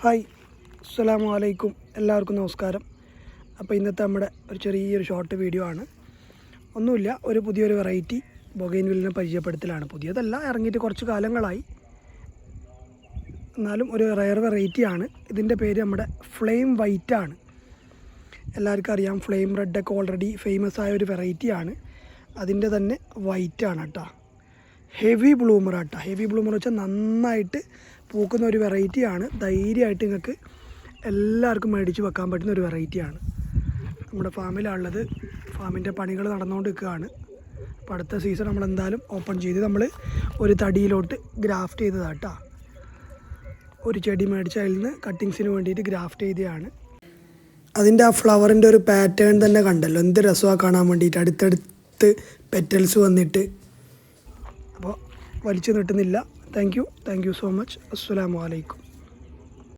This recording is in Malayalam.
ഹായ്, അസ്സലാമു അലൈക്കും. എല്ലാവർക്കും നമസ്കാരം. അപ്പോൾ ഇന്നത്തെ നമ്മുടെ ഒരു ചെറിയൊരു ഷോർട്ട് വീഡിയോ ആണ്. ഒന്നുമില്ല, ഒരു പുതിയൊരു വെറൈറ്റി ബൊഗെയിൻവില്ലിനെ പരിചയപ്പെടുത്തലാണ്. പുതിയതല്ല, ഇറങ്ങിയിട്ട് കുറച്ച് കാലങ്ങളായി, എന്നാലും ഒരു റയർ വെറൈറ്റിയാണ്. ഇതിൻ്റെ പേര് നമ്മുടെ ഫ്ലെയിം വൈറ്റ് ആണ്. എല്ലാവർക്കും അറിയാം, ഫ്ലെയിം റെഡൊക്കെ ഓൾറെഡി ഫേമസ് ആയ ഒരു വെറൈറ്റിയാണ്. അതിൻ്റെ തന്നെ വൈറ്റ് ആണ് കേട്ടോ. ഹെവി ബ്ലൂമർ ആട്ടോ. ഹെവി ബ്ലൂമർ വെച്ചാൽ നന്നായിട്ട് പൂക്കുന്ന ഒരു വെറൈറ്റിയാണ്. ധൈര്യമായിട്ട് നിങ്ങൾക്ക് എല്ലാവർക്കും മേടിച്ച് വെക്കാൻ പറ്റുന്ന ഒരു വെറൈറ്റിയാണ്. നമ്മുടെ ഫാമിലാണുള്ളത്. ഫാമിൻ്റെ പണികൾ നടന്നുകൊണ്ട് നിൽക്കുകയാണ്. അപ്പോൾ അടുത്ത സീസൺ നമ്മളെന്തായാലും ഓപ്പൺ ചെയ്ത് നമ്മൾ ഒരു തടിയിലോട്ട് ഗ്രാഫ്റ്റ് ചെയ്തതാട്ടോ. ഒരു ചെടി മേടിച്ച് അതിൽ നിന്ന് കട്ടിങ്സിന് വേണ്ടിയിട്ട് ഗ്രാഫ്റ്റ് ചെയ്തതാണ്. അതിൻ്റെ ആ ഫ്ലവറിൻ്റെ ഒരു പാറ്റേൺ തന്നെ കണ്ടല്ലോ, എന്ത് രസമാണ് കാണാൻ വേണ്ടിയിട്ട്. അടുത്തടുത്ത് പെറ്റൽസ് വന്നിട്ട്. അപ്പോൾ വലിച്ചു നീട്ടുന്നില്ല. Thank you so much. അസ്സലാമു അലൈക്കും.